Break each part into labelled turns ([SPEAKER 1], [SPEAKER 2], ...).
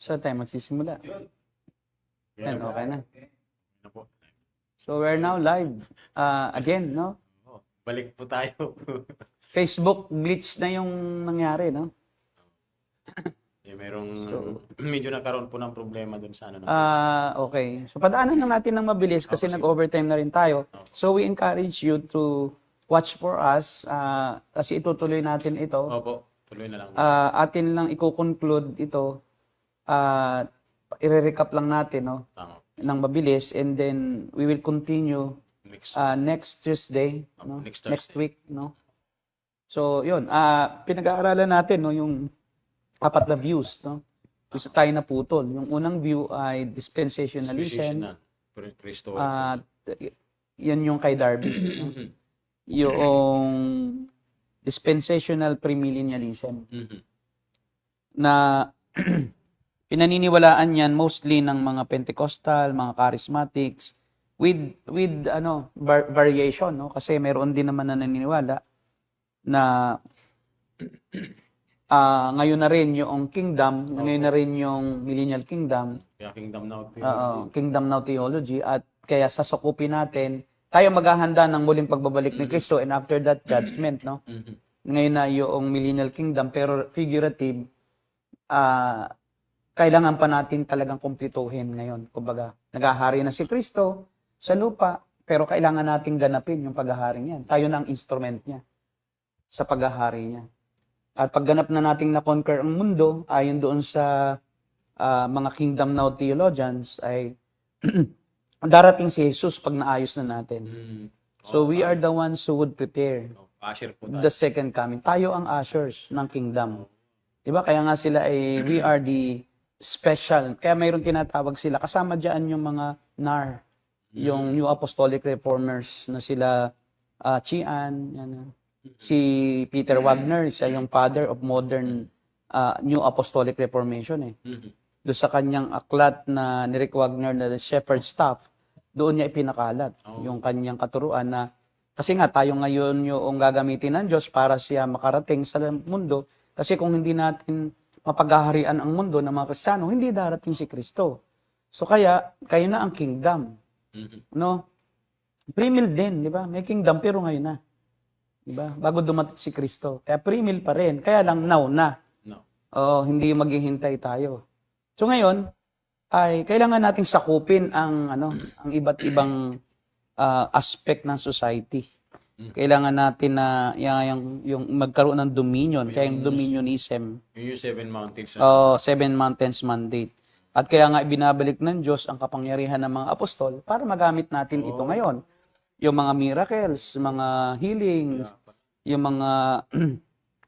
[SPEAKER 1] Sa tayo magsisimula. Yan, okay na.
[SPEAKER 2] Ano po?
[SPEAKER 1] So we're now live. Again, no?
[SPEAKER 2] Balik po tayo.
[SPEAKER 1] Facebook glitch na yung nangyari, no?
[SPEAKER 2] Merong medyo nagkaroon po ng problema dun sa ano ng
[SPEAKER 1] Okay. So padaanan lang natin ng mabilis kasi nag-overtime na rin tayo. So we encourage you to watch for us kasi itutuloy natin ito.
[SPEAKER 2] Opo, tuloy na lang.
[SPEAKER 1] Atin lang i-conclude ito. I-recap lang natin, no?
[SPEAKER 2] Tama.
[SPEAKER 1] Ng mabilis and then we will continue next Tuesday, no?
[SPEAKER 2] Next
[SPEAKER 1] Next week, no? So, yun. Pinag-aaralan natin, no, yung apat na views, no? Isa tayo naputol. Yung unang view ay dispensationalism. Yun yung kay Darby. No? Yung dispensational premillennialism. Na pinaniniwalaan yan mostly ng mga Pentecostal, mga charismatics, with variation, no? Kasi meron din naman na naniniwala na ngayon na rin yung kingdom, ngayon na rin yung millennial kingdom.
[SPEAKER 2] Kaya kingdom now theology.
[SPEAKER 1] Kingdom now theology. At kaya sasakupin natin, tayo maghahanda ng muling pagbabalik ni Kristo and after that judgment, no? Ngayon na yung millennial kingdom, pero figurative, kailangan pa natin talagang kumplituhin ngayon. Kumbaga, naghahari na si Kristo sa lupa, pero kailangan nating ganapin yung paghahari niya. Tayo na ang instrument niya sa paghahari niya. At pagganap na nating na-conquer ang mundo, ayon doon sa mga kingdom now theologians, ay darating si Jesus pag naayos na natin. So we are the ones who would prepare
[SPEAKER 2] Usher po
[SPEAKER 1] the second coming. Tayo ang ushers ng kingdom. Diba? Kaya nga sila ay, we are the special. Kaya mayroon tinatawag sila. Kasama dyan yung mga NAR, yung New Apostolic Reformers na sila Chian, yan, si Peter Wagner, siya yung father of modern New Apostolic Reformation. Doon sa kanyang aklat na ni Rick Wagner na The Shepherd's Staff, doon niya ipinakalat yung kanyang katuruan na kasi nga tayo ngayon yung gagamitin ng Diyos para siya makarating sa mundo. Kasi kung hindi natin mapaghaharian ang mundo ng mga Kristiyano, hindi darating si Kristo. So kaya, kayo na ang kingdom. No? Pre-mill din, di ba? May kingdom pero ngayon na. Di ba? Bago dumating si Kristo. Kaya pre-mill pa rin. Kaya lang now na.
[SPEAKER 2] No.
[SPEAKER 1] Hindi maghihintay tayo. So ngayon, ay kailangan nating sakupin ang ang iba't ibang aspect ng society. Kailangan natin na yung magkaroon ng dominion, kaya yung dominionism.
[SPEAKER 2] Yung Seven Mountains.
[SPEAKER 1] Seven Mountains Mandate. At kaya nga ibinabalik ng Diyos ang kapangyarihan ng mga apostol para magamit natin ito ngayon. Yung mga miracles, mga healings, yung mga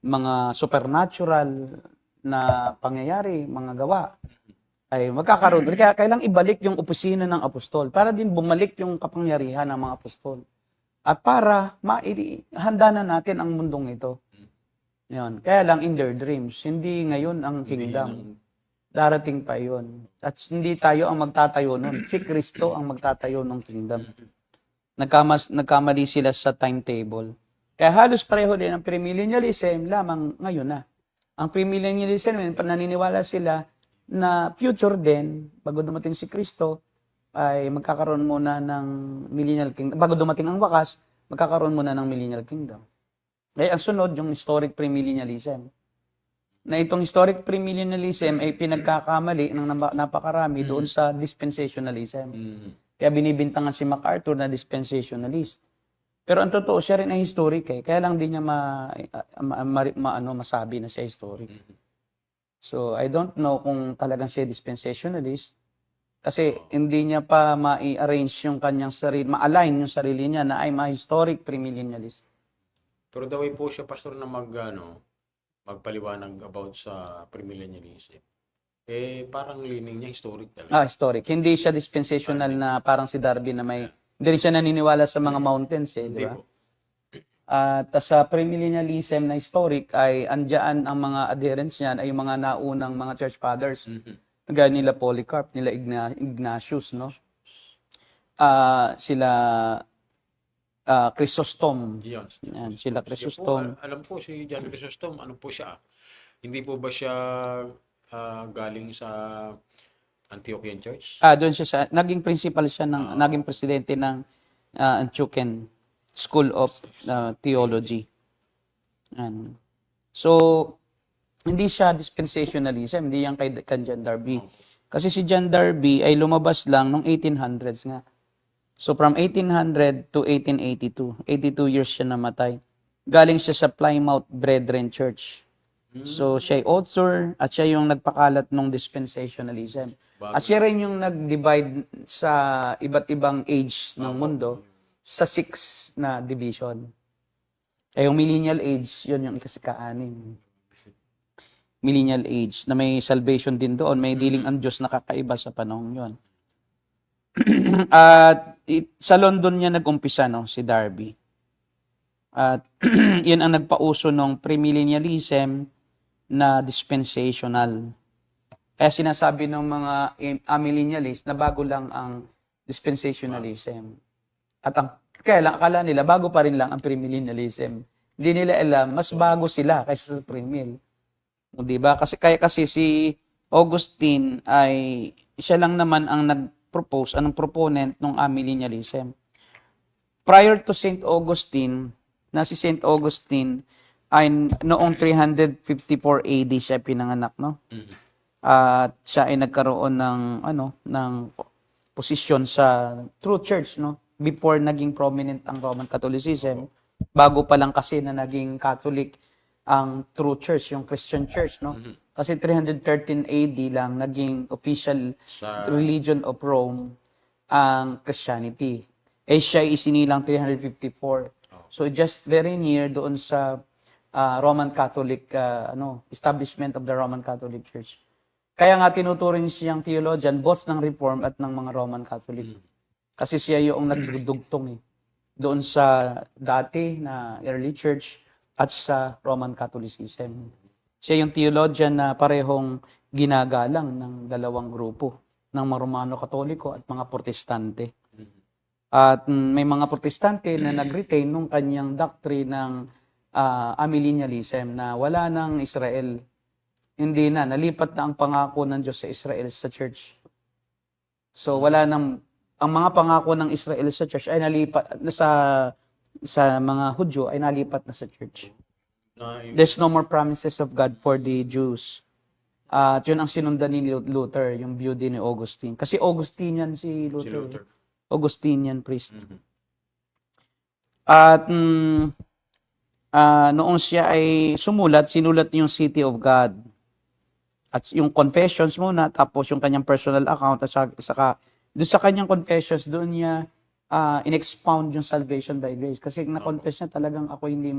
[SPEAKER 1] mga supernatural na pangyayari, mga gawa ay magkakaroon. Kaya kailangang ibalik yung opisina ng apostol para din bumalik yung kapangyarihan ng mga apostol. At para handa na natin ang mundong ito. Yan. Kaya lang in their dreams, hindi ngayon ang kingdom. Darating pa yun. At hindi tayo ang magtatayo nun. Si Kristo ang magtatayo ng kingdom. Nagkamali sila sa timetable. Kaya halos pareho din ang premillennialism lamang ngayon na. Ang premillennialism, naniniwala sila na future din, bago dumating si Kristo, ay magkakaroon muna ng millennial kingdom. Bago dumating ang wakas, magkakaroon muna ng millennial kingdom. Kaya ang sunod, yung historic premillennialism. Na itong historic premillennialism ay pinagkakamali ng napakarami doon sa dispensationalism. Kaya binibintangan si MacArthur na dispensationalist. Pero ang totoo, siya rin ay historic eh. Kaya lang di niya masabi na siya historic. So, I don't know kung talagang siya dispensationalist. Kasi hindi niya pa ma-arrange yung kanyang sarili, ma-align yung sarili niya na ay ma-historic premillennialist.
[SPEAKER 2] Pero the way po siya, pastor, na magpaliwanag about sa premillennialism, parang leaning niya historic talaga.
[SPEAKER 1] Historic. Hindi siya dispensational na parang si Darby na hindi rin siya naniniwala sa mga mountains di ba? At sa premillennialism na historic ay andyan ang mga adherents niyan ay yung mga naunang mga church fathers. Gaya nila Polycarp, nila Ignatius, no? Sila Chrysostom. Yan, sila Chrysostom.
[SPEAKER 2] Alam po si John Chrysostom, ano po siya? Hindi po ba siya galing sa Antiochian Church?
[SPEAKER 1] Doon siya naging principal siya naging presidente ng Antiochian School of Theology. Yan. So, hindi siya dispensationalism, hindi yan kay John Darby. Kasi si John Darby ay lumabas lang noong 1800s nga. So, from 1800 to 1882, 82 years siya namatay. Galing siya sa Plymouth Brethren Church. So, siya ay author at siya yung nagpakalat ng dispensationalism. At siya rin yung nag-divide sa iba't ibang age ng mundo sa 6 na division. Eh, yung millennial age, yun yung ikasika-anim. Millennial age, na may salvation din doon, may dealing ang Diyos na kakaiba sa panahon yon. At sa London niya nag-umpisa, no, si Darby. At yun ang nagpauso ng premillennialism na dispensational. Kaya sinasabi ng mga amillennialists na bago lang ang dispensationalism. At kaya lang, akala nila bago pa rin lang ang premillennialism. Hindi nila alam, mas bago sila kaysa sa premill. Di ba? Kasi si Augustine ay siya lang naman ang nag-propose, anong proponent ng amillennialism. Prior to St. Augustine, na si St. Augustine ay noong 354 AD siya pinanganak, no? At siya ay nagkaroon ng posisyon sa True Church, no? Before naging prominent ang Roman Catholicism, bago pa lang kasi na naging Catholic ang True Church, yung Christian Church, no? Kasi 313 AD lang naging official religion of Rome ang Christianity. Eh siya isinilang 354. So just very near doon sa Roman Catholic establishment of the Roman Catholic Church. Kaya nga tinuturing siyang theologian both ng Reform at ng mga Roman Catholic. Kasi siya yung nagdudugtong doon sa dati na early church at sa Roman Catholicism. Siya yung theologian na parehong ginagalang ng dalawang grupo, ng mga Romano Katoliko at mga Protestante. At may mga Protestante na nag-retain nung kanyang doctrine ng amillennialism na wala ng Israel. Hindi na, nalipat na ang pangako ng Diyos sa Israel sa church. So wala nang, ang mga pangako ng Israel sa church ay nalipat sa mga Hudyo ay nalipat na sa church. There's no more promises of God for the Jews. At yun ang sinundan ni Luther, yung view din ni Augustine. Kasi Augustinian si Luther. Augustinian priest. At noong siya ay sinulat yung City of God. At yung confessions muna, tapos yung kanyang personal account, at saka doon sa kanyang confessions, doon niya in-expound yung salvation by grace. Kasi na-confess niya talagang ako hindi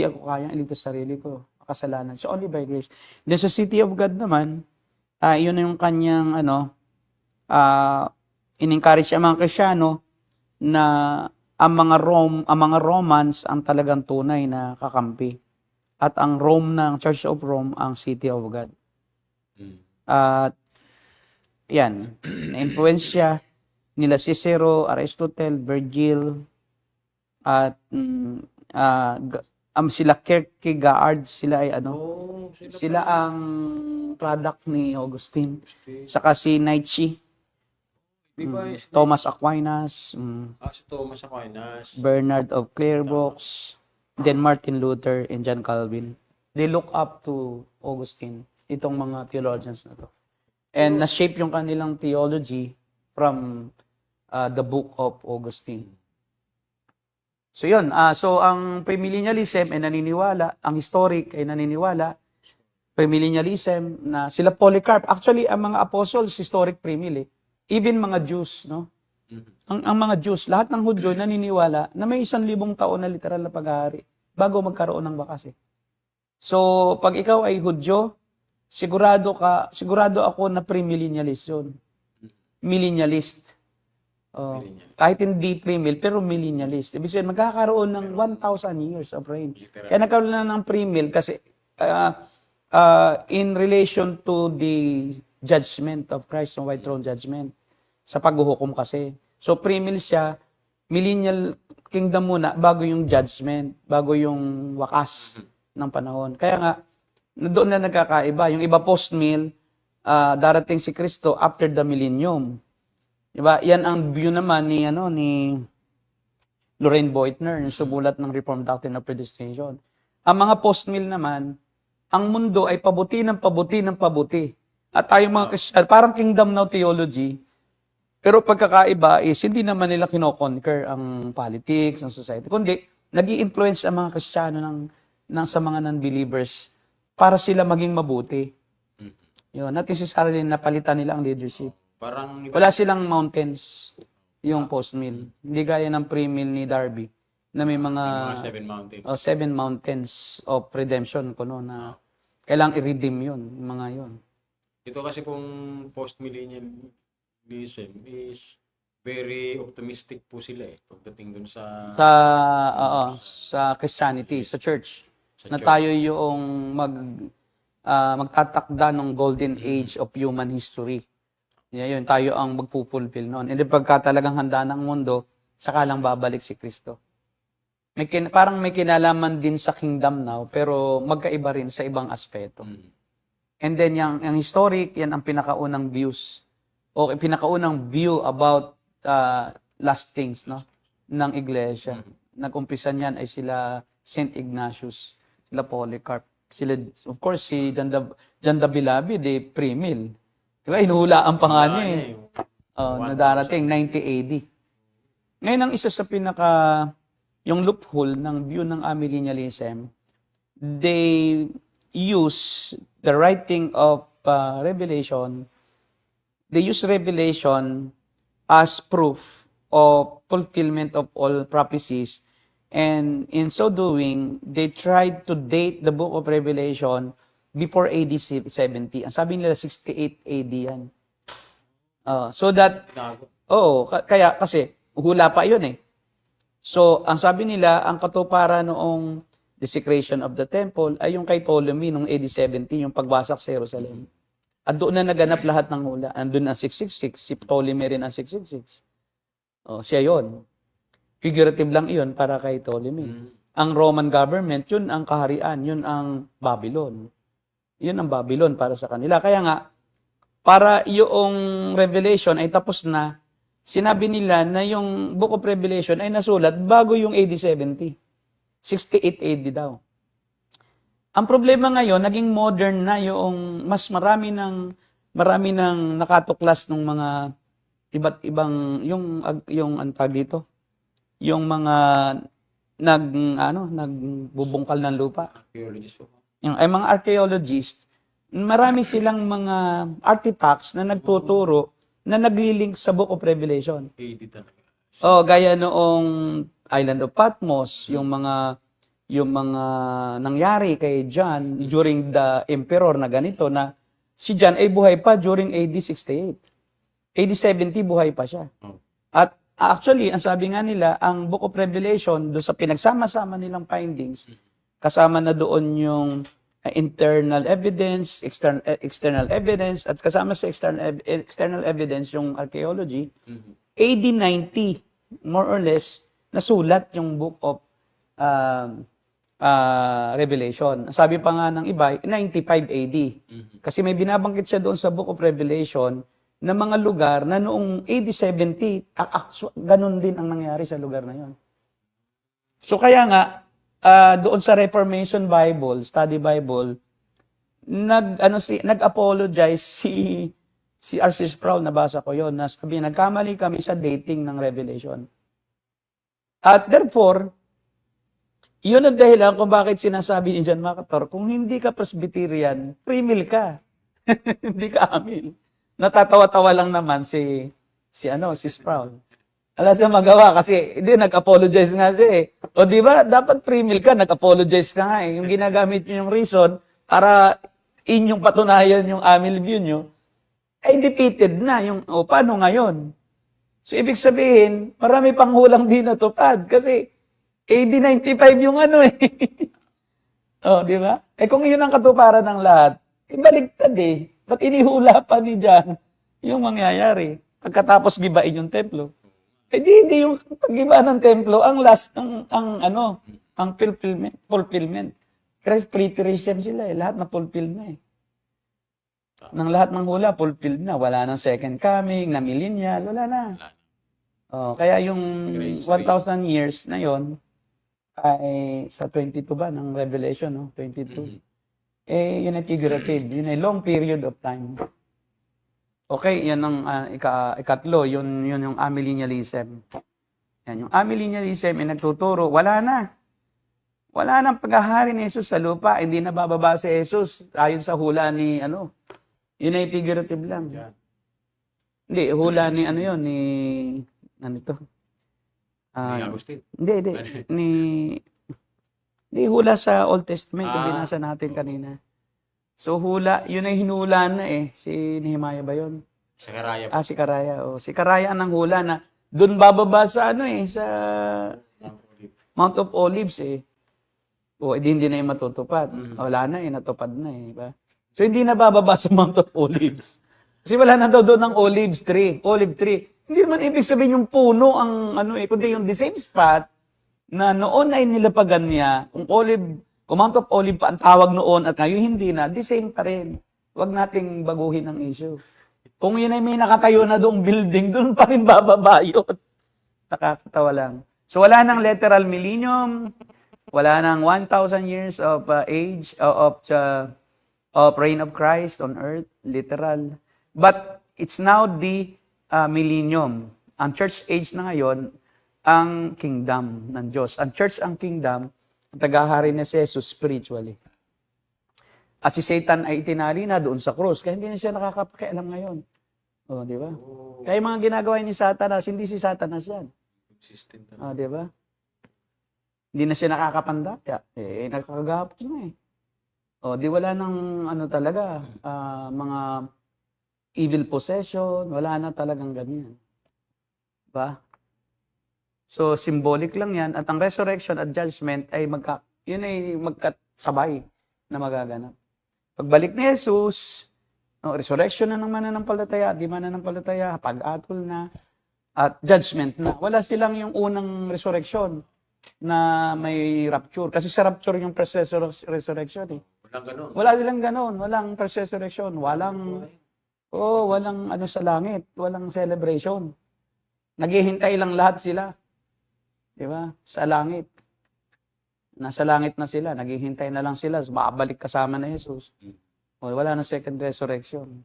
[SPEAKER 1] ako kayang iligtas sarili ko, kasalanan. So only by grace. Then sa City of God naman, yun yung kanyang in-encourage ang mga Kristyano na ang mga Romans ang talagang tunay na kakampi. At ang Rome ng Church of Rome ang City of God. At yan, na-influence siya nila Cicero, Aristotle, Virgil, at sila Kierkegaard, sila ay sila ang product ni Augustine. Saka si Nietzsche, Thomas Aquinas,
[SPEAKER 2] si Thomas Aquinas,
[SPEAKER 1] Bernard of Clairvaux, then Martin Luther and John Calvin. They look up to Augustine, itong mga theologians na to. And na-shape yung kanilang theology from the book of Augustine. So yun, so ang premillennialism ay naniniwala, ang historic ay naniniwala, premillennialism na sila Polycarp, actually ang mga apostles, historic premill even mga Jews, no? Ang mga Jews, lahat ng Hudyo naniniwala na may 1,000 taon na literal na paghahari bago magkaroon ng bakas. So pag ikaw ay Hudyo, sigurado ako na premillennialist yun. Millennialist. Kahit hindi premill, pero millennialist. Ibig sabihin, magkakaroon ng 1,000 years of reign. Kaya nagkaroon na ng premill kasi in relation to the judgment of Christ, the white throne judgment, sa paghuhukom kasi. So premill siya, millennial kingdom muna, bago yung judgment, bago yung wakas ng panahon. Kaya nga, doon na nagkakaiba. Yung iba post-mill, darating si Kristo after the millennium. Diba? Yan ang view naman ni Lorraine Beutner, yung sumulat ng Reformed Doctrine of Predestination. Ang mga post-mill naman, ang mundo ay pabuti ng pabuti ng pabuti. At tayong mga Christian, parang kingdom now theology, pero pagkakaiba is hindi naman nila kinoconquer ang politics, ang society, kundi nag-i-influence ang mga Kristiyano sa mga non-believers para sila maging mabuti. Yun, not necessarily napalitan nila ang leadership.
[SPEAKER 2] Parang
[SPEAKER 1] Wala silang mountains yung post-mill. Hindi gaya ng pre-mill ni Darby na may mga
[SPEAKER 2] mga Seven Mountains.
[SPEAKER 1] 7 mountains of redemption na kailangang i-redeem yun, yung mga yun.
[SPEAKER 2] Ito kasi pong post-millennialism is very optimistic po sila pagdating dun sa
[SPEAKER 1] Sa Christianity, sa church.
[SPEAKER 2] Sa
[SPEAKER 1] Na
[SPEAKER 2] church.
[SPEAKER 1] tayo yung magtatakda ng golden age of human history. Yun, tayo ang magpupulfill noon. Hindi pagka talagang handa ng mundo, saka lang babalik si Kristo. Parang may kinalaman din sa kingdom now, pero magkaiba rin sa ibang aspeto. And then, yung historic, yan ang pinakaunang views, o pinakaunang view about last things, no, ng iglesia. Nag-umpisa niyan ay sila Saint Ignatius, sila Polycarp, sila, of course, si John Dabilabi, pre-mill. Diba, inuhulaan pa nga niya na darating, 90 AD. Ngayon, ang isa sa yung loophole ng view ng amillennialism, they use the writing of Revelation, they use Revelation as proof of fulfillment of all prophecies, and in so doing, they tried to date the book of Revelation before AD 70. Ang sabi nila 68 AD yan. So that, kaya kasi, hula pa yun So, ang sabi nila, ang katuparan noong desecration of the temple ay yung kay Ptolemy noong AD 70, yung pagwasak sa Jerusalem. At doon na naganap lahat ng hula. Andun ang 666, si Ptolemy rin ang 666. Siya yon. Figurative lang iyon para kay Ptolemy. Ang Roman government, yun ang kaharian, yun ang Babylon. Yun ang Babylon para sa kanila. Kaya nga, para yung Revelation ay tapos na, sinabi nila na yung Book of Revelation ay nasulat bago yung AD 70. 68 AD daw. Ang problema ngayon, naging modern na yung mas marami ng nakatuklas ng mga iba't ibang yung antag dito. Yung mga nagbubungkal ng lupa.
[SPEAKER 2] Archaeologists po.
[SPEAKER 1] Ay mga archaeologists, marami silang mga artifacts na nagtuturo na naglilink sa Book of Revelation.
[SPEAKER 2] AD talaga.
[SPEAKER 1] Gaya noong Island of Patmos, yung mga nangyari kay John during the emperor na ganito, na si John ay buhay pa during AD 68. AD 70 buhay pa siya. At actually, ang sabi nga nila, ang Book of Revelation, doon sa pinagsama-sama nilang findings, kasama na doon yung internal evidence, external evidence, at kasama sa external evidence yung archaeology, AD 90, more or less, nasulat yung Book of Revelation. Sabi pa nga ng iba, 95 AD. Kasi may binabanggit siya doon sa Book of Revelation na mga lugar na noong AD 70, ganun din ang nangyari sa lugar na yon. So kaya nga, doon sa Reformation Bible, Study Bible, nag-apologize si R.C. Sproul, nabasa ko yon, na sabi, nagkamali kami sa dating ng Revelation. At therefore, yun ang dahilan kung bakit sinasabi ni John MacArthur, kung hindi ka Presbyterian, pre-mill ka. Hindi ka amin. Natatawa-tawa lang naman si Sproul. Alas na magawa kasi hindi nag-apologize nga siya O di ba, dapat pre-mill ka, nag-apologize ka nga Yung ginagamit niyo yung reason para inyong patunayan yung amil view nyo, ay defeated na yung paano ngayon? So ibig sabihin, marami pang hulang di natupad kasi AD 95 yung di ba? Kung yun ang katuparan ng lahat, ibaligtad Ba't inihula pa ni John yung mangyayari pagkatapos gibain yung templo? Di yung paggiba ng templo ang last ang fulfillment. Kasi preterism sila lahat na fulfilled na ng lahat ng hula, fulfilled na. Wala nang second coming, na millennial, wala na.
[SPEAKER 2] Wala.
[SPEAKER 1] Oh, kaya yung
[SPEAKER 2] Grace
[SPEAKER 1] 1,000 years na yon ay sa 22 ba ng Revelation, no? 22. Yun ay figurative. Yun ay long period of time. Okay, yan ang ikatlo. Yun yung amillennialism. Yan, yung amillennialism ay nagtuturo, wala na. Wala nang paghahari ni Jesus sa lupa. Hindi na bababa si Jesus ayon sa hula ni, yun ay figurative lang.
[SPEAKER 2] Yan.
[SPEAKER 1] Hindi, hula ni, yun, ni, ito?
[SPEAKER 2] Ni Agustin.
[SPEAKER 1] Hindi. Hindi, hula sa Old Testament, yung binasa natin kanina. So, hula, yun ay hinula na Si Nehemiah ba yun?
[SPEAKER 2] Sakaraya.
[SPEAKER 1] Si Karaya. Si Karaya ang hula na doon bababa sa sa Mount of Olives hindi na yung matutupad. Wala na natupad na Diba? So, hindi na bababa sa Mount of Olives. Kasi wala na daw doon ng olive tree. Hindi naman ibig sabihin yung puno ang kundi yung the same spot na noon ay nilapagan niya, kung Mount of Olive pa ang tawag noon at ngayon hindi na, the same pa rin. Huwag nating baguhin ang issue. Kung yun ay may nakatayo na doong building, doon pa rin bababa yun. Nakakatawa lang. So wala nang literal millennium, wala nang 1,000 years of age of reign of Christ on earth, literal. But it's now the millennium. Ang church age na ngayon, ang kingdom ng Diyos. Ang church ang kingdom, ang tagahari ni Jesus spiritually. At si Satan ay itinali na doon sa krus, kaya hindi na siya nakakapakialam ngayon. Di ba? Kaya yung mga ginagawa ni Satanas, hindi si Satanas yan. Di ba? Hindi na siya nakakapandaya. Nakakagapos na di wala nang talaga, mga evil possession, wala na talagang ganyan. Ba? So, symbolic lang yan. At ang resurrection at judgment ay yun ay magkasabay na magaganap. Pagbalik ni Jesus, resurrection na ng mananampalataya, di mananampalataya, pag-atol na, at judgment na. Wala silang yung unang resurrection na may rapture. Kasi sa rapture yung resurrection
[SPEAKER 2] Walang ganun.
[SPEAKER 1] Wala silang ganun. Walang resurrection. Walang sa langit. Walang celebration. Naghihintay lang lahat sila. Di ba? Sa langit. Nasa langit na sila. Naghihintay na lang sila. Babalik kasama na Jesus. Wala na second resurrection.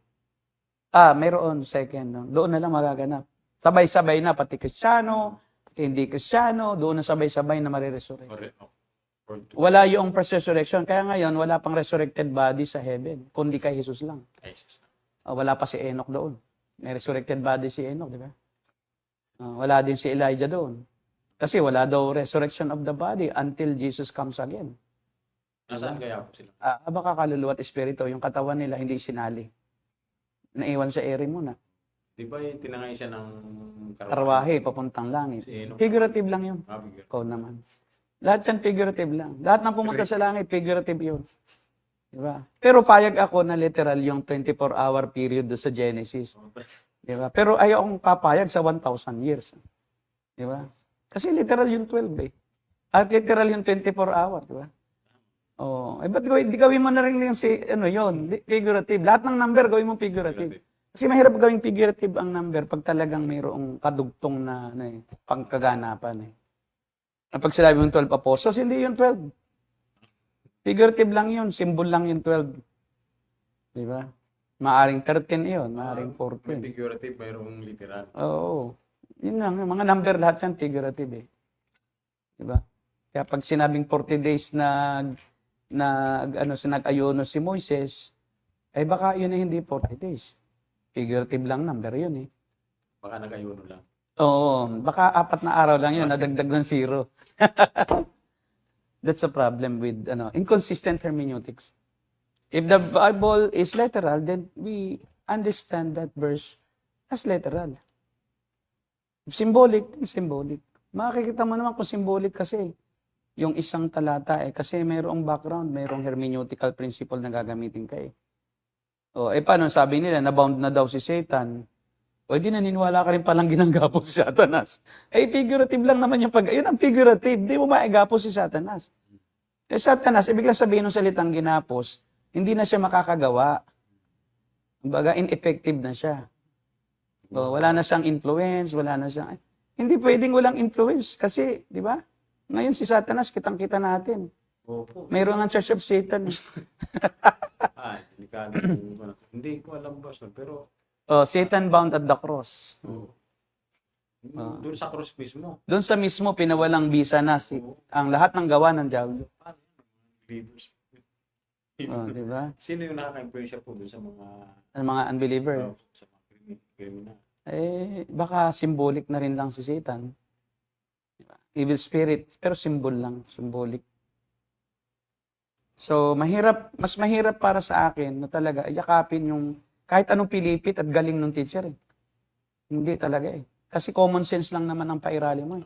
[SPEAKER 1] Mayroon second. Doon na lang magaganap. Sabay-sabay na. Pati Kristiyano, pati hindi Kristiyano. Doon na sabay-sabay na mariresurrect. Wala yung resurrection. Kaya ngayon, wala pang resurrected body sa heaven. Kundi kay Jesus lang. Wala pa si Enoch doon. May resurrected body si Enoch, di ba? Wala din si Elijah doon. Kasi wala daw resurrection of the body until Jesus comes again.
[SPEAKER 2] Nasaan kaya po sila?
[SPEAKER 1] Baka kaluluwa at espiritu, yung katawan nila hindi sinali. Naiwan sa ere muna.
[SPEAKER 2] Di ba tinangay siya ng
[SPEAKER 1] Karwahe, papuntang langit.
[SPEAKER 2] Si Enoch.
[SPEAKER 1] Figurative lang yun. Ikaw naman. Lahat yan figurative lang. Lahat ng pumunta sa langit, figurative yun. Diba? Pero payag ako na literal yung 24-hour period do sa Genesis. Diba? Pero ayaw akong papayag sa 1,000 years. Diba? Kasi literal yung 12 At literal yung 24 hour, diba? Ba't gawin mo na rin yung figurative. Lahat ng number gawin mo figurative. Kasi mahirap gawing figurative ang number pag talagang mayroong kadugtong na pangkaganapan. Pag sinabi yung 12 apostles, hindi yung 12. Figurative lang yun, symbol lang yung 12. Diba? Maaring 13 yun, maaring 14.
[SPEAKER 2] May figurative, mayroong literal.
[SPEAKER 1] Oo. Yun lang, mga number lahat yan figurative Diba? Kaya pag sinabing 40 days nag-ayuno si Moises, baka yun ay hindi 40 days. Figurative lang number yun
[SPEAKER 2] Baka nag-ayuno lang.
[SPEAKER 1] Oo, baka 4 na araw lang yun, nadagdag ng 0. That's a problem with inconsistent hermeneutics. If the Bible is literal, then we understand that verse as literal. Symbolic. Makikita mo naman kung symbolic kasi yung isang talata kasi mayroong background, mayroong hermeneutical principle na gagamitin ka paano sabi nila, nabound na daw si Satan? Di naniniwala ka rin palang ginanggapos si Satanas. Figurative lang naman yung yun ang figurative. Di mo maigapos si Satanas. Satanas, ibig lang sabihin ng salitang ginapos, hindi na siya makakagawa. Kumbaga, ineffective na siya. So, wala na siyang influence, wala na siyang... Hindi pwedeng walang influence kasi, di ba? Ngayon si Satanas, kitang-kita natin.
[SPEAKER 2] Opo.
[SPEAKER 1] Mayroon ang Church of Satan.
[SPEAKER 2] Delikado yung ano. Hindi ko alam basta, pero
[SPEAKER 1] Satan bound at the cross.
[SPEAKER 2] doon sa cross mismo.
[SPEAKER 1] Doon sa mismo, pinawalang bisa na ang lahat ng gawa ng diablo.
[SPEAKER 2] Believers.
[SPEAKER 1] Di ba?
[SPEAKER 2] Sino yung nakaka-influensya po doon sa
[SPEAKER 1] Ang mga unbeliever.
[SPEAKER 2] sa mga kriminal?
[SPEAKER 1] Baka symbolic na rin lang si Satan. Diba? Evil spirit, pero symbol lang, symbolic. So, mas mahirap para sa akin na talaga yakapin yung kahit anong pilipit at galing ng teacher. Hindi talaga Kasi common sense lang naman ang pairali mo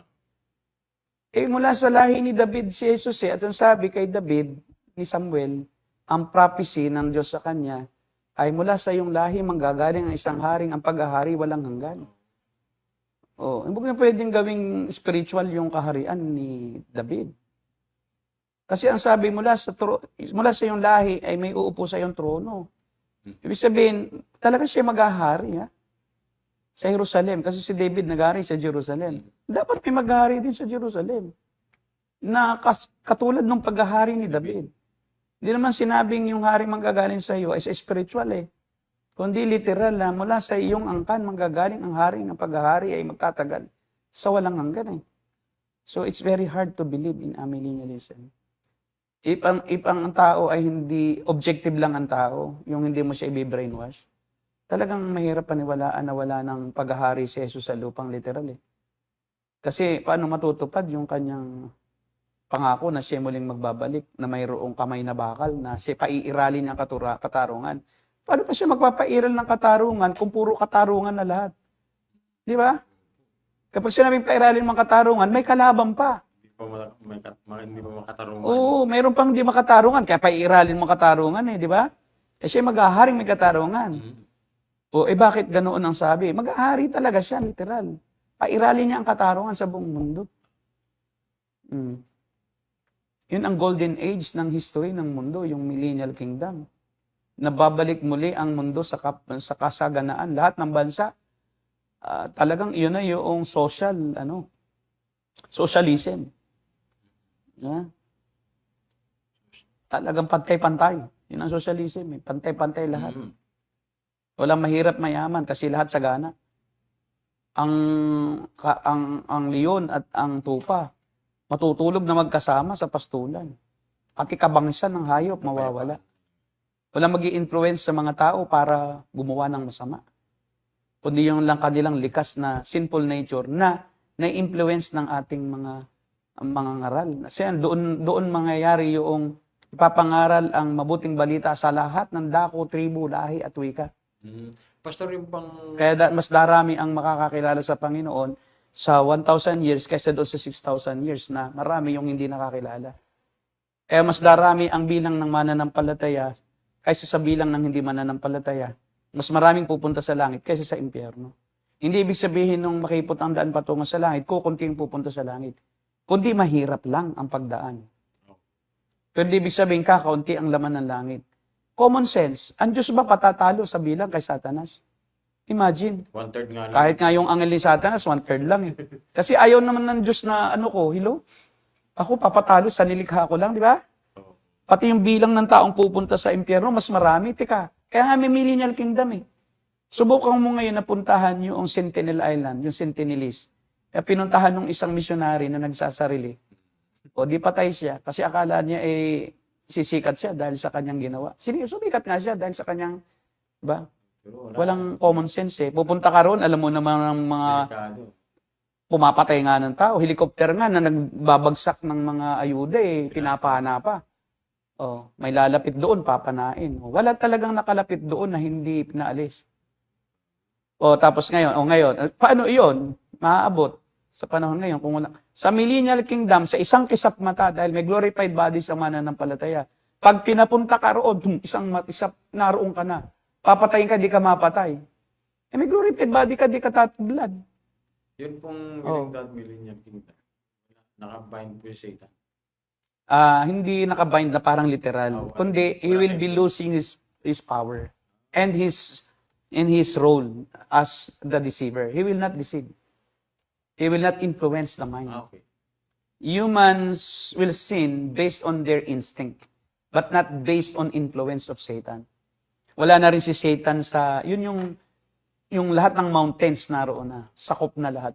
[SPEAKER 1] mula sa lahi ni David si Jesus at ang sabi kay David, ni Samuel, ang prophecy ng Diyos sa kanya ay mula sa iyong lahi manggagaling ang isang haring ang paghahari walang hanggan. Hindi na pwedeng gawing spiritual yung kaharian ni David. Kasi ang sabi mula sa iyong lahi ay may uupo sa iyong trono. Ibig sabihin, talaga siya maghahari sa Jerusalem. Kasi si David naghari sa Jerusalem. Dapat may maghahari din sa Jerusalem. Na katulad ng paghahari ni David. Hindi naman sinabing yung hari manggagaling sa iyo ay spiritual kundi literal na mula sa iyong angkan manggagaling ang hari ng paghahari ay magtatagal sa walang hanggan So it's very hard to believe in amillennialism. If ang tao ay hindi objective lang ang tao, yung hindi mo siya i-brainwash, talagang mahirap paniwalaan na wala ng paghahari si Jesus sa lupang literal Kasi paano matutupad yung kanyang pangako na siya muling magbabalik, na mayroong kamay na bakal, na siya paiiralin niyang katarungan. Paano pa siya magpapairal ng katarungan kung puro katarungan na lahat? Di ba? Kapag sinabing pairalin ng katarungan, may kalaban pa.
[SPEAKER 2] Hindi pa makatarungan.
[SPEAKER 1] Oo, mayroon pang hindi makatarungan, kaya paiiralin mo katarungan di ba? Siya maghaharing may katarungan. Bakit ganoon ang sabi? Maghahari talaga siya, literal. Pairalin niya ang katarungan sa buong mundo. Yun ang golden age ng history ng mundo, yung millennial kingdom. Nababalik muli ang mundo sa kasaganaan. Lahat ng bansa, talagang yun na yung socialism. Talagang pantay-pantay. Yun ang socialism. Pantay-pantay lahat. Walang mahirap mayaman kasi lahat sagana. Ang leon at ang tupa, matutulog na magkasama sa pastulan. Pati kabangsan ng hayop, mawawala. Walang mag-i-influence sa mga tao para gumawa ng masama. Kundi yung lang kanilang likas na sinful nature na na-influence ng ating mga ngaral. Kasi doon mangyayari yung ipapangaral ang mabuting balita sa lahat ng dako, tribu, lahi at wika.
[SPEAKER 2] Pastor, yung pang...
[SPEAKER 1] Kaya mas darami ang makakakilala sa Panginoon sa 1,000 years kaysa doon sa 6,000 years na marami yung hindi nakakilala. Kaya mas darami ang bilang ng mananampalataya kaysa sa bilang ng hindi mananampalataya. Mas maraming pupunta sa langit kaysa sa impyerno. Hindi ibig sabihin nung makipot ang daan patungo sa langit, kukunting pupunta sa langit. Kundi mahirap lang ang pagdaan. Pero ibig sabihin kakaunti ang laman ng langit. Common sense, ang Diyos ba patatalo sa bilang kay Satanas? Imagine.
[SPEAKER 2] 1/3 nga lang.
[SPEAKER 1] Kahit nga yung angel ni Satanas, 1/3 lang Kasi ayaw naman ng Diyos na ako papatalo sa nilikha ko lang, di ba? Pati yung bilang ng taong pupunta sa impyerno, mas marami. Kaya nga may millennial kingdom Subukan mo ngayon na puntahan yung Sentinel Island, yung Sentinelese. Kaya pinuntahan ng isang missionary na nagsasarili. Di patay siya. Kasi akala niya sisikat siya dahil sa kanyang ginawa. Sumikat nga siya dahil sa kanyang, ba? Walang common sense Pupunta ka roon, alam mo naman ng mga pumapatay nga ng tao. Helicopter nga na nagbabagsak ng mga ayuda pinapahana pa. May lalapit doon, papanain. Wala talagang nakalapit doon na hindi pinaalis. Tapos ngayon, paano iyon? Maaabot sa panahon ngayon kung wala. Sa millennial kingdom, sa isang kisap mata, dahil may glorified body sa mananampalataya, pag pinapunta ka roon, isang matisap, naroon ka na. Papatayin ka, di ka mapatay. May glorified body ka, di ka tatagblad.
[SPEAKER 2] Yun pong millennial kingdom. Nakabind po si Satan.
[SPEAKER 1] Hindi nakabind na parang literal. Kundi, he will be losing his power and his in his role as the deceiver. He will not deceive. He will not influence the mind.
[SPEAKER 2] Okay.
[SPEAKER 1] Humans will sin based on their instinct, but not based on influence of Satan. Wala na rin si Satan sa, yun yung lahat ng mountains naroon na, sakop na lahat.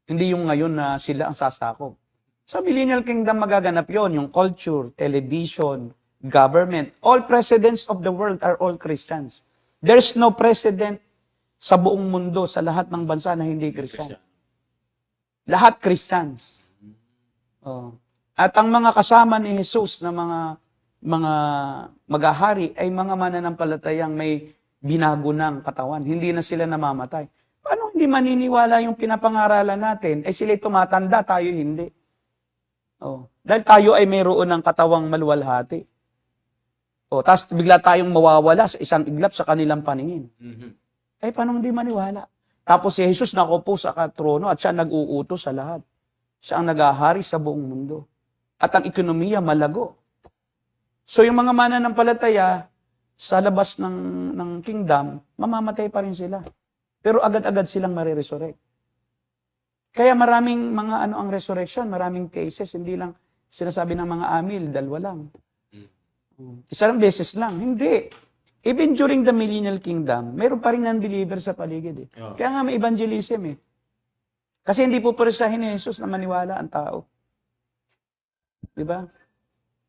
[SPEAKER 1] Hindi yung ngayon na sila ang sasakop. Sa Millennial Kingdom magaganap yon, yung culture, television, government. All presidents of the world are all Christians. There's no president sa buong mundo, sa lahat ng bansa na hindi Christian. Lahat Christians. Oh. At ang mga kasama ni Jesus na mga maghahari ay mga mananampalatayang may binago ng katawan. Hindi na sila namamatay. Paano hindi maniniwala yung pinapangaralan natin? Eh sila tumatanda, tayo hindi. Oh. Dahil tayo ay mayroon ng katawang maluwalhati. Oh, tapos bigla tayong mawawala sa isang iglap sa kanilang paningin. Eh paano hindi maniwala? Tapos si Jesus nakupo sa trono at siya nag-uutos sa lahat. Siya ang nagahari sa buong mundo. At ang ekonomiya malago. So yung mga mananampalataya sa labas ng kingdom, mamamatay pa rin sila. Pero agad-agad silang mariresurrect. Kaya maraming mga ang resurrection, maraming cases, hindi lang sinasabi ng mga amil, dalawa lang. Isa lang beses lang. Hindi. Even during the millennial kingdom, mayroon pa rin non-believer sa paligid. Kaya nga may evangelism eh. Kasi hindi po purisahin ni Jesus na maniwala ang tao. Diba?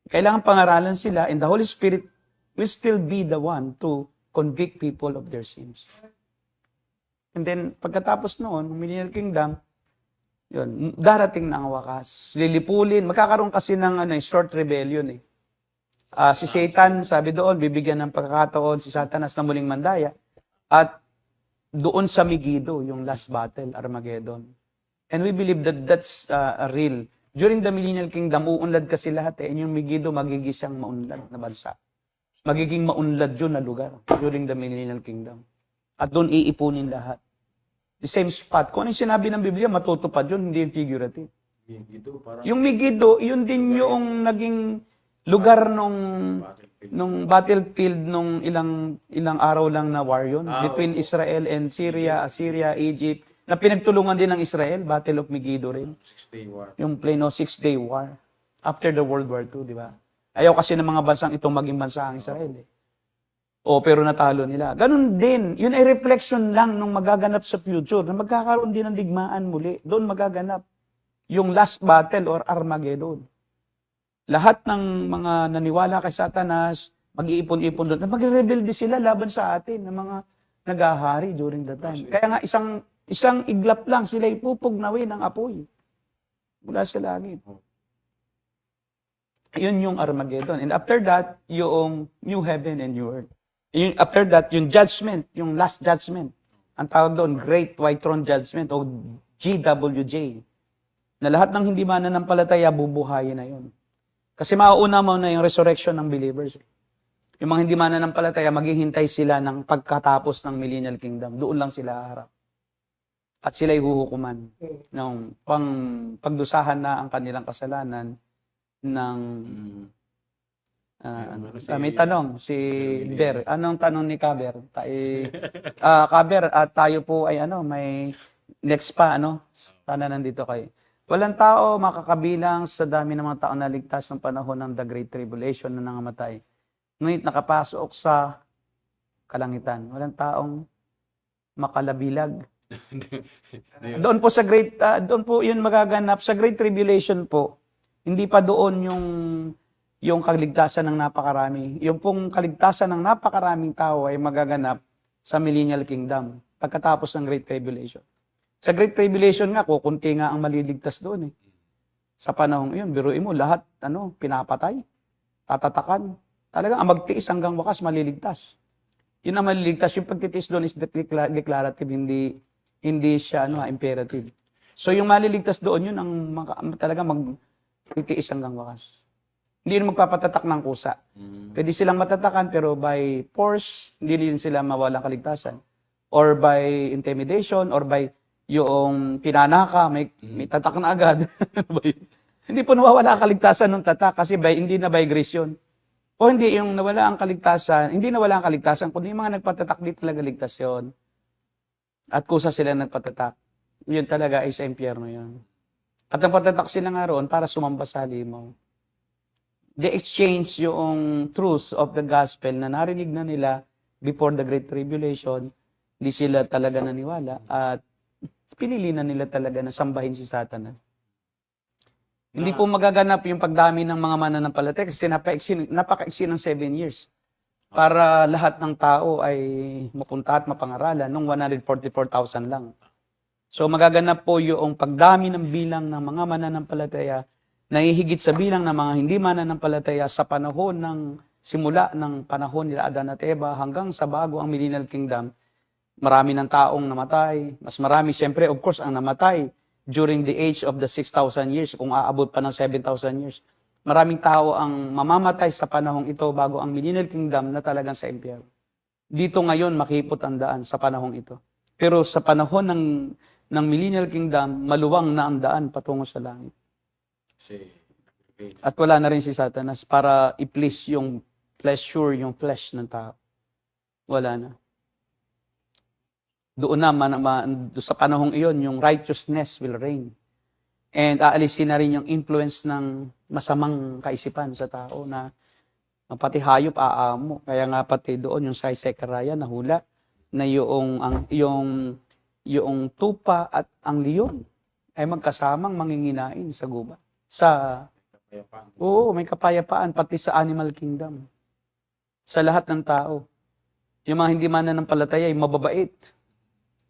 [SPEAKER 1] Kailangan pangaralan sila and the Holy Spirit will still be the one to convict people of their sins. And then, pagkatapos noon, millennial kingdom, yun, darating na ang wakas. Lilipulin. Magkakaroon kasi ng short rebellion eh. Si Satan, sabi doon, bibigyan ng pagkakataon si Satanas na muling mandaya. At doon sa Megiddo, yung last battle, Armageddon. And we believe that that's real. During the millennial kingdom, uunlad kasi lahat eh. Yung Megiddo, magiging siyang maunlad na bansa. Magiging maunlad yun na lugar during the millennial kingdom. At doon iipunin lahat. The same spot. Kung ano yung sinabi ng Biblia, matutupad yun, hindi yung figurative. Yung Megiddo, yun din yung naging lugar nung battlefield nung ilang araw lang na war yun. Between Israel and Syria, Assyria, Egypt. Na pinagtulungan din ng Israel, Battle of Megiddo rin.
[SPEAKER 2] 6-day war.
[SPEAKER 1] Yung plain 6-day war. After the World War II, di ba? Ayaw kasi ng mga bansang itong maging bansa ang Israel eh. Pero natalo nila. Ganun din. Yun ay reflection lang nung magaganap sa future na magkakaroon din ng digmaan muli. Doon magaganap yung last battle or Armageddon. Lahat ng mga naniwala kay Satanas, mag-iipon-ipon doon. Magre-rebelde sila laban sa atin ng mga nagahari during that time. Kaya nga isang iglap lang sila ipupugnawin ng apoy mula sa langit. Yun yung Armageddon. And after that, yung new heaven and new earth. After that, yung judgment, yung last judgment. Ang tawag doon, Great White Throne Judgment o GWJ. Na lahat ng hindi mananampalataya, bubuhayin na yun. Kasi mauuna mo na yung resurrection ng believers. Yung mga hindi mananampalataya, maghihintay sila ng pagkatapos ng millennial kingdom. Doon lang sila harap. At sila'y huhukuman ng pagdusahan na ang kanilang kasalanan ng may tanong si Ber. Anong tanong ni Kaber? Kaber, tayo po ay may next pa sana nandito kayo. Walang tao makakabilang sa dami ng mga tao na ligtas ng panahon ng The Great Tribulation na nangamatay. Ngunit nakapasok sa kalangitan. Walang taong makalabilag. Doon po yun magaganap. Sa Great Tribulation po, hindi pa doon yung kaligtasan ng napakarami. Yung pong kaligtasan ng napakaraming tao ay magaganap sa Millennial Kingdom pagkatapos ng Great Tribulation. Sa Great Tribulation nga, kukunti nga ang maliligtas doon eh. Sa panahon yun, biruin mo, lahat pinapatay, tatatakan. Talagang ang magtiis hanggang wakas, maliligtas. Yun ang maliligtas. Yung pagtitiis doon is declarative, hindi siya imperative. So yung maliligtas doon, yun ang talaga magtitiis hanggang wakas. Hindi yun magpapatatak ng kusa. Pwede silang matatakan, pero by force, hindi din sila mawalang kaligtasan. Or by intimidation, or by yung pinanaka, may tatak na agad. Hindi po nawawala ang kaligtasan ng tatak kasi hindi na by grace yun. O hindi, yung nawala ang kaligtasan, hindi nawala ang kaligtasan, kundi yung mga nagpatatak di talaga ligtas yun. At kusa sila nagpatatak. Yun talaga ay sa impyerno yun. At nagpatatak sila nga roon para sumamba sa halimaw. They exchange yung truths of the gospel na narinig na nila before the Great Tribulation. Hindi sila talaga naniwala at pinili na nila talaga na sambahin si Satanas. Hindi po magaganap yung pagdami ng mga mananampalataya kasi napaka-iksi ng 7 years para lahat ng tao ay mapunta at mapangaralan nung 144,000 lang. So magaganap po yung pagdami ng bilang ng mga mananampalataya na hihigit sa bilang ng mga hindi mananampalataya sa panahon ng simula ng panahon nila Adan at Eva hanggang sa bago ang Millennial Kingdom. Marami ng taong namatay. Mas marami siyempre, of course, ang namatay during the age of the 6,000 years, kung aabot pa ng 7,000 years. Maraming tao ang mamamatay sa panahong ito bago ang Millennial Kingdom na talagang sa impyerno. Dito ngayon, makipot ang daan sa panahong ito. Pero sa panahon ng Millennial Kingdom, maluwang na ang daan patungo sa langit. At wala na rin si Satanas para i-please yung pleasure, yung flesh ng tao. Wala na. Doon na, sa panahong iyon, yung righteousness will reign. And aalisin na rin yung influence ng masamang kaisipan sa tao na pati hayop aamo. Kaya nga pati doon yung sa Zechariah nahula na yung tupa at ang leon ay magkasamang manginginain sa gubat. May kapayapaan pati sa animal kingdom. Sa lahat ng tao. Yung mga hindi mananampalataya ay mababait.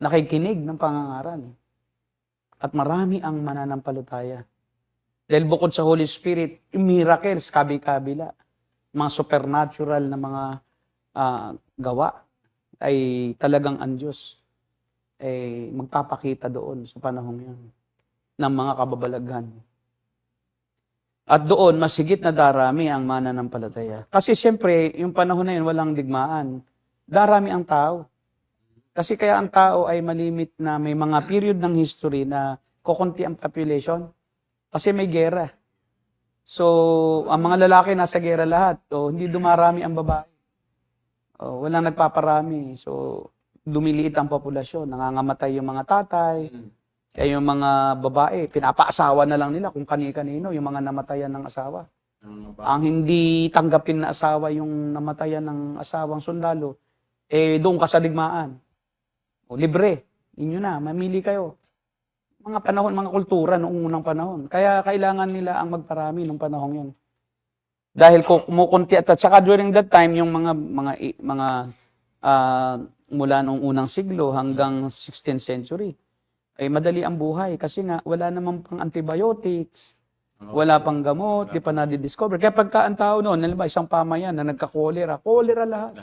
[SPEAKER 1] Nakikinig ng pangangaral. At marami ang mananampalataya. Dahil bukod sa Holy Spirit, yung miracles, kabi-kabila, mga supernatural na mga gawa, ay talagang ang Diyos ay magpapakita doon sa panahong yan ng mga kababalaghan. At doon, mas higit na darami ang mananampalataya. Kasi siyempre, yung panahon na yun, walang digmaan. Darami ang tao. Kasi kaya ang tao ay malimit na may mga period ng history na kukunti ang population kasi may gera. So, ang mga lalaki nasa gera lahat. O, hindi dumarami ang babae. O, walang nagpaparami. So, dumiliit ang populasyon. Nangangamatay yung mga tatay. Kaya yung mga babae, pinapaasawa na lang nila kung kani-kanino, yung mga namatayan ng asawa. Ang hindi tanggapin na asawa yung namatayan ng asawang sundalo, doon ka sa digmaan. O, libre. Inyo na, mamili kayo. Mga panahon, mga kultura noong unang panahon. Kaya kailangan nila ang magparami noong panahon yun. Dahil kumukunti at saka during that time, yung mga mula noong unang siglo hanggang 16th century, ay madali ang buhay kasi nga wala namang pang antibiotics, wala pang gamot, di pa na-discover. Kaya pagka ang tao noon, halimbawa isang pamayan na nagka-cholera, cholera lahat.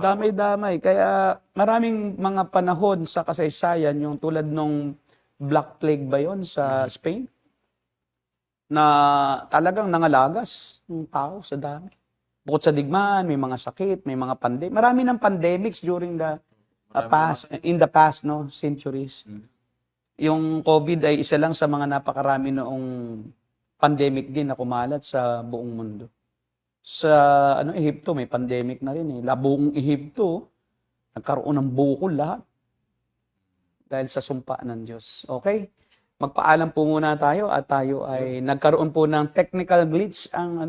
[SPEAKER 1] Damay-damay. Kaya maraming mga panahon sa kasaysayan, yung tulad nung Black Plague ba yun sa Spain, na talagang nangalagas ng tao sa dami. Bukod sa digmaan, may mga sakit, may mga pandemic. Marami ng pandemics during the in the past centuries. Yung COVID ay isa lang sa mga napakarami noong pandemic din na kumalat sa buong mundo. Sa Ehipto, may pandemic na rin eh. Buong Ehipto, nagkaroon ng bukol lahat. Dahil sa sumpa ng Diyos. Okay? Magpaalam po muna tayo at tayo ay nagkaroon po ng technical glitch ang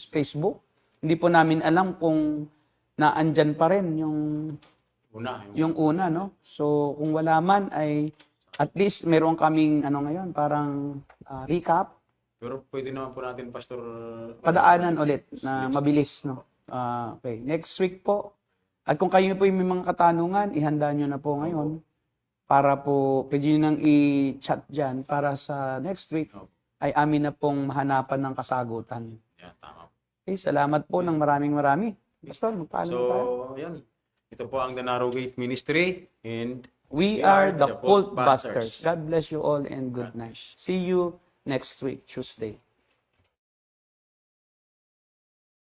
[SPEAKER 1] Facebook. Hindi po namin alam kung naandyan pa rin yung una, no? So, kung wala man ay at least meron kaming ngayon, parang recap.
[SPEAKER 2] Pero pwede naman po natin, Pastor,
[SPEAKER 1] padaanan ulit na mabilis, no? Okay. Next week po. At kung kayo po may mga katanungan, ihanda nyo na po ngayon para po pwede nyo nang i-chat dyan para sa next week ay amin na pong mahanapan ng kasagutan.
[SPEAKER 2] Yeah, tama.
[SPEAKER 1] Okay, salamat po ng maraming. Pastor, magpaalam tayo.
[SPEAKER 2] Yan. Ito po ang The Narrow Gate Ministry and
[SPEAKER 1] We are the Cult Busters. God bless you all and good night. See you next week, Tuesday.